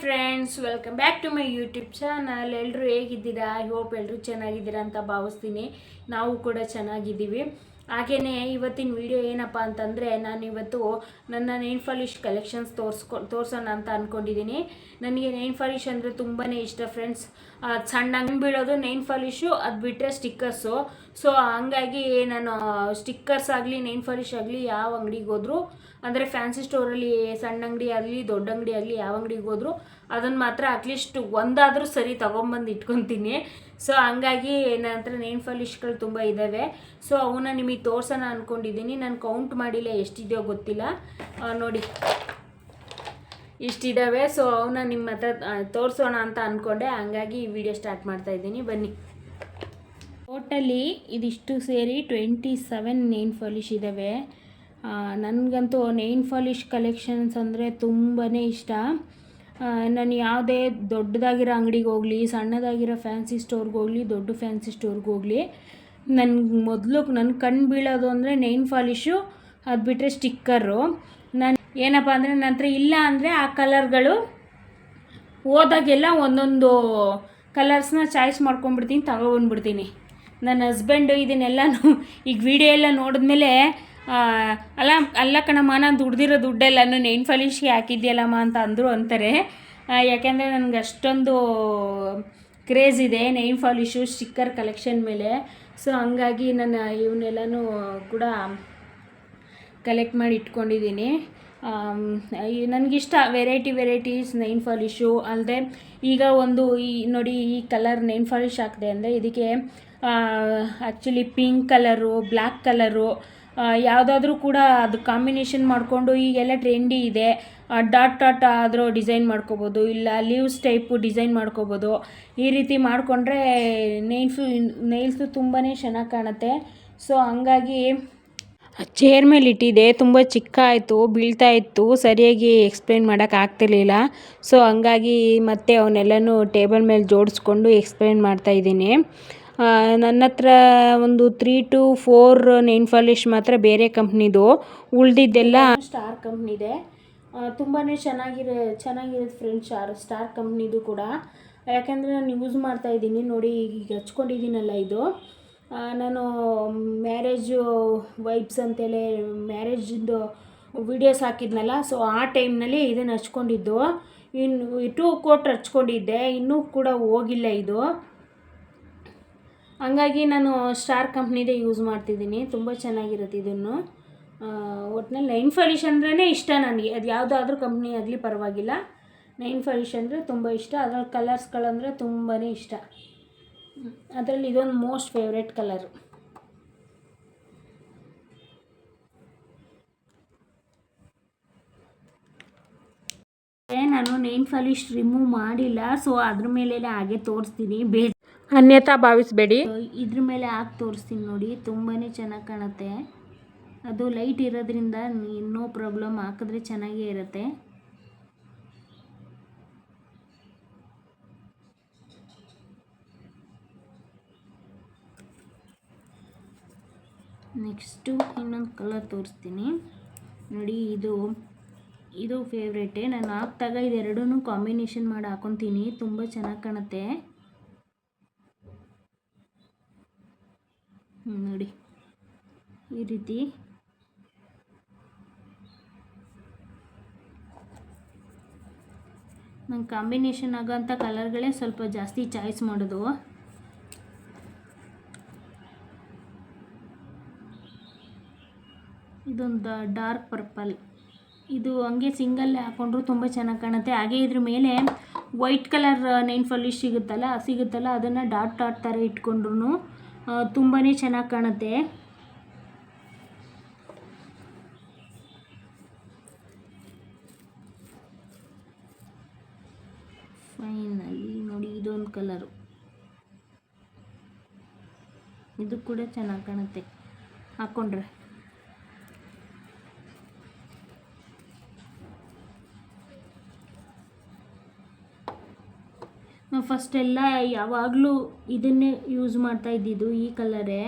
Friends, welcome back to my YouTube channel. ಎಲ್ಲರೂ ಹೇಗಿದ್ದೀರಾ? I hope ಎಲ್ಲರೂ ಚೆನ್ನಾಗಿದ್ದೀರಾ ಅಂತ ಭಾವಿಸ್ತೀನಿ. ನಾವು ಕೂಡ ಚೆನ್ನಾಗಿದ್ದೀವಿ. ಹಾಗೆಯೇ ಇವತ್ತಿನ ವಿಡಿಯೋ ಏನಪ್ಪ ಅಂತಂದರೆ, ನಾನಿವತ್ತು ನನ್ನ ನೈಲ್ ಪಾಲಿಶ್ ಕಲೆಕ್ಷನ್ಸ್ ತೋರಿಸೋಣ ಅಂತ ಅಂದ್ಕೊಂಡಿದ್ದೀನಿ. ನನಗೆ ನೈಲ್ ಪಾಲಿಶ್ ಅಂದರೆ ತುಂಬಾ ಇಷ್ಟ ಫ್ರೆಂಡ್ಸ್. ಸಣ್ಣ ಬೀಳೋದು ನೈಲ್ ಪಾಲಿಶು, ಅದು ಬಿಟ್ಟರೆ ಸ್ಟಿಕ್ಕರ್ಸು. ಸೊ ಹಂಗಾಗಿ ನಾನು ಸ್ಟಿಕ್ಕರ್ಸ್ ಆಗಲಿ ನೈಲ್ ಪಾಲಿಶ್ ಆಗಲಿ ಯಾವ ಅಂಗಡಿಗೆ ಹೋದ್ರು, ಅಂದರೆ ಫ್ಯಾನ್ಸಿ ಸ್ಟೋರಲ್ಲಿ ಸಣ್ಣ ಅಂಗಡಿ ಆಗಲಿ ದೊಡ್ಡ ಅಂಗಡಿ ಆಗಲಿ ಯಾವ ಅಂಗಡಿಗೆ ಹೋದ್ರು ಅದನ್ನು ಮಾತ್ರ ಅಟ್ಲೀಸ್ಟ್ ಒಂದಾದರೂ ಸರಿ ತೊಗೊಂಬಂದು ಇಟ್ಕೊತೀನಿ. ಸೊ ಹಂಗಾಗಿ ನನ್ನ ಹತ್ರ ನೈಲ್ ಪಾಲಿಶ್ಗಳು ತುಂಬ ಇದ್ದಾವೆ. ಸೊ ಅವನ್ನ ನಿಮಗೆ ತೋರ್ಸೋಣ ಅಂದ್ಕೊಂಡಿದ್ದೀನಿ. ನಾನು ಕೌಂಟ್ ಮಾಡಿಲ್ಲ, ಎಷ್ಟಿದೆಯೋ ಗೊತ್ತಿಲ್ಲ. ನೋಡಿ ಇಷ್ಟಿದ್ದಾವೆ. ಸೊ ಅವನ್ನ ನಿಮ್ಮ ಹತ್ರ ತೋರಿಸೋಣ ಅಂತ ಅಂದ್ಕೊಂಡೆ. ಹಂಗಾಗಿ ಈ ವಿಡಿಯೋ ಸ್ಟಾರ್ಟ್ ಮಾಡ್ತಾಯಿದ್ದೀನಿ, ಬನ್ನಿ. ಟೋಟಲಿ ಇದಿಷ್ಟು ಸೇರಿ 27 ನೈಲ್ ಪಾಲಿಶ್ ಇದ್ದಾವೆ. ನನಗಂತೂ ನೈಲ್ ಪಾಲಿಶ್ ಕಲೆಕ್ಷನ್ಸ್ ಅಂದರೆ ತುಂಬಾ ಇಷ್ಟ. ನಾನು ಯಾವುದೇ ದೊಡ್ಡದಾಗಿರೋ ಅಂಗಡಿಗೆ ಹೋಗಲಿ, ಸಣ್ಣದಾಗಿರೋ ಫ್ಯಾನ್ಸಿ ಸ್ಟೋರ್ಗೆ ಹೋಗಲಿ, ದೊಡ್ಡ ಫ್ಯಾನ್ಸಿ ಸ್ಟೋರ್ಗೆ ಹೋಗಲಿ, ನನ್ನ ಕಣ್ಣು ಬೀಳೋದು ಅಂದರೆ ನೈಲ್ ಪಾಲಿಶು, ಅದು ಬಿಟ್ಟರೆ ಸ್ಟಿಕ್ಕರು. ನಾನು ಏನಪ್ಪ ಅಂದರೆ ನನ್ನ ಹತ್ರ ಇಲ್ಲ ಅಂದರೆ ಆ ಕಲರ್ಗಳು ಹೋದಾಗೆಲ್ಲ ಒಂದೊಂದು ಕಲರ್ಸ್ನ ಚಾಯ್ಸ್ ಮಾಡ್ಕೊಂಡ್ಬಿಡ್ತೀನಿ, ತಗೊಬಂದ್ಬಿಡ್ತೀನಿ. ನನ್ನ ಹಸ್ಬೆಂಡು ಇದನ್ನೆಲ್ಲನೂ ಈಗ ವಿಡಿಯೋ ಎಲ್ಲ ನೋಡಿದ್ಮೇಲೆ ಅಲ್ಲ ಕಣಮ್ಮ, ನಾನು ದುಡ್ದಿರೋ ದುಡ್ಡೆಲ್ಲನೂ ನೈಲ್ ಪಾಲಿಶ್ಗೆ ಹಾಕಿದ್ಯಲ್ಲಮ್ಮ ಅಂತ ಅಂತಾರೆ. ಯಾಕೆಂದರೆ ನನಗೆ ಅಷ್ಟೊಂದು ಕ್ರೇಜ್ ಇದೆ ನೈಲ್ ಪಾಲಿಶು ಸ್ಟಿಕ್ಕರ್ ಕಲೆಕ್ಷನ್ ಮೇಲೆ. ಸೊ ಹಂಗಾಗಿ ನಾನು ಇವನ್ನೆಲ್ಲನೂ ಕೂಡ ಕಲೆಕ್ಟ್ ಮಾಡಿ ಇಟ್ಕೊಂಡಿದ್ದೀನಿ. ನನಗಿಷ್ಟ ವೆರೈಟೀಸ್ ನೈಲ್ ಪಾಲಿಶು. ಅಲ್ಲದೆ ಈಗ ಒಂದು ನೋಡಿ, ಈ ಕಲರ್ ನೈಲ್ ಪಾಲಿಶ್ ಹಾಕಿದೆ ಅಂದರೆ ಇದಕ್ಕೆ actually pink colour, black colour ಯಾವುದಾದ್ರೂ ಕೂಡ ಅದು ಕಾಂಬಿನೇಷನ್ ಮಾಡಿಕೊಂಡು, ಈಗೆಲ್ಲ ಟ್ರೆಂಡಿ ಇದೆ, ಡಾಟ್ ಆದರೂ ಡಿಸೈನ್ ಮಾಡ್ಕೋಬೋದು, ಇಲ್ಲ ಲೀವ್ಸ್ ಟೈಪು ಡಿಸೈನ್ ಮಾಡ್ಕೋಬೋದು. ಈ ರೀತಿ ಮಾಡಿಕೊಂಡ್ರೆ ನೈಲ್ಸು ತುಂಬಾ ಚೆನ್ನಾಗಿ ಕಾಣುತ್ತೆ. ಸೊ ಹಂಗಾಗಿ ಚೇರ್ ಮೇಲೆ ಇಟ್ಟಿದೆ, ತುಂಬ ಚಿಕ್ಕ ಆಯಿತು, ಬೀಳ್ತಾ ಇತ್ತು, ಸರಿಯಾಗಿ ಎಕ್ಸ್ಪ್ಲೇನ್ ಮಾಡೋಕ್ಕಾಗ್ತಿರ್ಲಿಲ್ಲ. ಸೊ ಹಂಗಾಗಿ ಮತ್ತೆ ಅವನ್ನೆಲ್ಲನೂ ಟೇಬಲ್ ಮೇಲೆ ಜೋಡಿಸ್ಕೊಂಡು ಎಕ್ಸ್ಪ್ಲೇನ್ ಮಾಡ್ತಾಯಿದ್ದೀನಿ. ನನ್ನ ಹತ್ರ ಒಂದು 3 to 4 ನೈಲ್ ಪಾಲಿಶ್ ಮಾತ್ರ ಬೇರೆ ಕಂಪ್ನಿದು, ಉಳಿದಿದ್ದೆಲ್ಲ ಸ್ಟಾರ್ ಕಂಪ್ನಿದೆ. ತುಂಬಾ ಚೆನ್ನಾಗಿರೋದು ಫ್ರೆಂಡ್ಸ್ ಸ್ಟಾರ್ ಕಂಪ್ನಿದು ಕೂಡ. ಯಾಕೆಂದರೆ ನಾನು ಯೂಸ್ ಮಾಡ್ತಾಯಿದ್ದೀನಿ ನೋಡಿ, ಈಗ ಹಚ್ಕೊಂಡಿದ್ದೀನಲ್ಲ ಇದು. ನಾನು ಮ್ಯಾರೇಜು ವೈಬ್ಸ್ ಅಂತೇಳಿ ಮ್ಯಾರೇಜಿಂದು ವಿಡಿಯೋಸ್ ಹಾಕಿದ್ನಲ್ಲ, ಸೊ ಆ ಟೈಮ್ನಲ್ಲಿ ಇದನ್ನು ಹಚ್ಕೊಂಡಿದ್ದು. ಇನ್ನು 2 ಕೋಟ್ ಹಚ್ಕೊಂಡಿದ್ದೆ, ಇನ್ನೂ ಕೂಡ ಹೋಗಿಲ್ಲ ಇದು. ಹಂಗಾಗಿ ನಾನು ಸ್ಟಾರ್ ಕಂಪ್ನಿದೇ ಯೂಸ್ ಮಾಡ್ತಿದ್ದೀನಿ. ತುಂಬ ಚೆನ್ನಾಗಿರುತ್ತೆ ಇದನ್ನು. ಒಟ್ಟಿನಲ್ಲಿ ನೈಲ್ ಪಾಲಿಶ್ ಅಂದ್ರೇ ಇಷ್ಟ ನನಗೆ. ಅದು ಯಾವುದಾದ್ರೂ ಕಂಪ್ನಿ ಆಗಲಿ ಪರವಾಗಿಲ್ಲ, ನೈಲ್ ಪಾಲಿಶ್ ಅಂದರೆ ತುಂಬ ಇಷ್ಟ. ಅದರಲ್ಲಿ ಕಲರ್ಸ್ಗಳಂದರೆ ತುಂಬಾ ಇಷ್ಟ. ಅದರಲ್ಲಿ ಇದೊಂದು ಮೋಸ್ಟ್ ಫೇವ್ರೆಟ್ ಕಲರು. ನಾನು ನೈಲ್ ಪಾಲಿಶ್ ರಿಮೂವ್ ಮಾಡಿಲ್ಲ, ಸೊ ಅದ್ರ ಮೇಲೆ ಹಾಗೆ ತೋರಿಸ್ತೀನಿ, ಅನ್ಯತಾ ಭಾವಿಸಬೇಡಿ. ಇದ್ರ ಮೇಲೆ ಹಾಕಿ ತೋರಿಸ್ತೀನಿ ನೋಡಿ, ತುಂಬಾ ಚೆನ್ನಾಗಿ ಕಾಣುತ್ತೆ. ಅದು ಲೈಟ್ ಇರೋದ್ರಿಂದ ನೋ ಪ್ರಾಬ್ಲಮ್, ಹಾಕಿದ್ರೆ ಚೆನ್ನಾಗೇ ಇರುತ್ತೆ. ನೆಕ್ಸ್ಟು ಇನ್ನೊಂದು ಕಲರ್ ತೋರಿಸ್ತೀನಿ ನೋಡಿ. ಇದು ಫೇವ್ರೇಟೇ. ನಾನು ಹಾಕ್ದಾಗ ಇದೆರಡೂ ಕಾಂಬಿನೇಷನ್ ಮಾಡಿ ಹಾಕೊತೀನಿ, ತುಂಬ ಚೆನ್ನಾಗಿ ಕಾಣುತ್ತೆ ನೋಡಿ. ಈ ರೀತಿ ನಂಗೆ ಕಾಂಬಿನೇಷನ್ ಆಗೋಂಥ ಕಲರ್ಗಳೇ ಸ್ವಲ್ಪ ಜಾಸ್ತಿ ಚಾಯ್ಸ್ ಮಾಡೋದು. ಇದೊಂದು ಡಾರ್ಕ್ ಪರ್ಪಲ್, ಇದು ಹಂಗೆ ಸಿಂಗಲ್ಲೇ ಹಾಕ್ಕೊಂಡ್ರು ತುಂಬ ಚೆನ್ನಾಗಿ ಕಾಣುತ್ತೆ. ಹಾಗೆ ಇದ್ರ ಮೇಲೆ ವೈಟ್ ಕಲರ್ ನೈಲ್ ಪಾಲಿಶ್ ಸಿಗುತ್ತಲ್ಲ ಅದನ್ನು ಡಾಟ್ ಥರ ಇಟ್ಕೊಂಡ್ರು ತುಂಬಾ ಚೆನ್ನಾಗಿ ಕಾಣುತ್ತೆ. ಫೈನಲಿ ನೋಡಿ, ಇದೊಂದು ಕಲರು, ಇದು ಕೂಡ ಚೆನ್ನಾಗಿ ಕಾಣುತ್ತೆ ಹಾಕ್ಕೊಂಡ್ರೆ. ನಾವು ಫಸ್ಟೆಲ್ಲ ಯಾವಾಗಲೂ ಇದನ್ನೇ ಯೂಸ್ ಮಾಡ್ತಾ ಇದ್ದಿದ್ದು, ಈ ಕಲರೇ.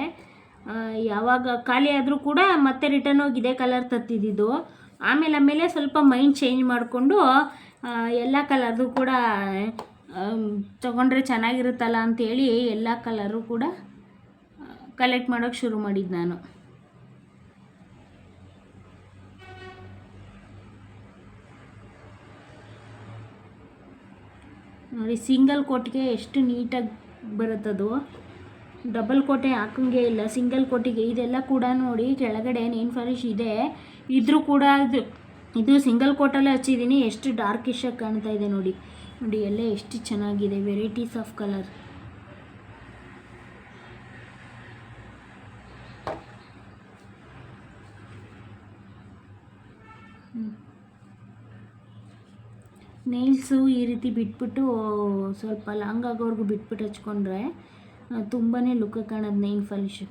ಯಾವಾಗ ಖಾಲಿ ಆದರೂ ಕೂಡ ಮತ್ತೆ ರಿಟರ್ನ್ ಹೋಗಿ ಇದೇ ಕಲರ್ ತತ್ತಿದ್ದು. ಆಮೇಲೆ ಸ್ವಲ್ಪ ಮೈಂಡ್ ಚೇಂಜ್ ಮಾಡಿಕೊಂಡು ಎಲ್ಲ ಕಲರ್ದು ಕೂಡ ತೊಗೊಂಡ್ರೆ ಚೆನ್ನಾಗಿರುತ್ತಲ್ಲ ಅಂಥೇಳಿ ಎಲ್ಲ ಕಲರು ಕೂಡ ಕಲೆಕ್ಟ್ ಮಾಡೋಕ್ಕೆ ಶುರು ಮಾಡಿದ್ದು ನಾನು. ನೋಡಿ ಸಿಂಗಲ್ ಕೋಟ್ಗೆ ಎಷ್ಟು ನೀಟಾಗಿ ಬರುತ್ತದು. ಡಬಲ್ ಕೋಟೆ ಹಾಕಂಗೆ ಇಲ್ಲ, ಸಿಂಗಲ್ ಕೋಟಿಗೆ. ಇದೆಲ್ಲ ಕೂಡ ನೋಡಿ ಕೆಳಗಡೆ ನೇಲ್ ಪಾಲಿಶ್ ಇದೆ, ಇದ್ರೂ ಕೂಡ ಇದು ಸಿಂಗಲ್ ಕೋಟಲ್ಲೇ ಹಚ್ಚಿದ್ದೀನಿ. ಎಷ್ಟು ಡಾರ್ಕಿಶಾಗಿ ಕಾಣ್ತಾ ಇದೆ ನೋಡಿ. ನೋಡಿ ಎಲ್ಲ ಎಷ್ಟು ಚೆನ್ನಾಗಿದೆ, ವೆರೈಟೀಸ್ ಆಫ್ ಕಲರ್. ನೇಲ್ಸು ಈ ರೀತಿ ಬಿಟ್ಬಿಟ್ಟು ಸ್ವಲ್ಪ ಲಾಂಗ್ ಆಗೋವರೆಗೂ ಬಿಟ್ಬಿಟ್ಟು ಹಚ್ಕೊಂಡ್ರೆ ತುಂಬಾ ಲುಕ್ ಕಾಣೋದು ನೇಲ್ ಪಾಲಿಶು.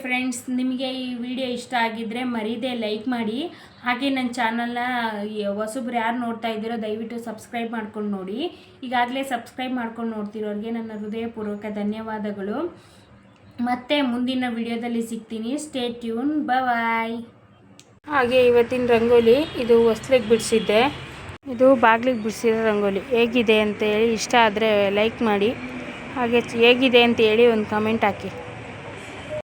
ಫ್ರೆಂಡ್ಸ್, ನಿಮಗೆ ಈ ವಿಡಿಯೋ ಇಷ್ಟ ಆಗಿದ್ದರೆ ಮರೀದೆ ಲೈಕ್ ಮಾಡಿ. ಹಾಗೆ ನನ್ನ ಚಾನಲ್ನ ಹೊಸಬ್ರು ಯಾರು ನೋಡ್ತಾ ಇದ್ದೀರೋ ದಯವಿಟ್ಟು ಸಬ್ಸ್ಕ್ರೈಬ್ ಮಾಡ್ಕೊಂಡು ನೋಡಿ. ಈಗಾಗಲೇ ಸಬ್ಸ್ಕ್ರೈಬ್ ಮಾಡ್ಕೊಂಡು ನೋಡ್ತಿರೋರಿಗೆ ನನ್ನ ಹೃದಯಪೂರ್ವಕ ಧನ್ಯವಾದಗಳು. ಮತ್ತೆ ಮುಂದಿನ ವಿಡಿಯೋದಲ್ಲಿ ಸಿಗ್ತೀನಿ. ಸ್ಟೇ ಟ್ಯೂನ್, ಬಾಯ್. ಹಾಗೆ ಇವತ್ತಿನ ರಂಗೋಲಿ ಇದು ಹೊಸ್ಲಿಗೆ ಬಿಡಿಸಿದ್ದೆ, ಇದು ಬಾಗಿಲಿಗೆ ಬಿಡಿಸಿರೋ ರಂಗೋಲಿ. ಹೇಗಿದೆ ಅಂತೇಳಿ ಇಷ್ಟ ಆದರೆ ಲೈಕ್ ಮಾಡಿ, ಹಾಗೆ ಹೇಗಿದೆ ಅಂತೇಳಿ ಒಂದು ಕಮೆಂಟ್ ಹಾಕಿ.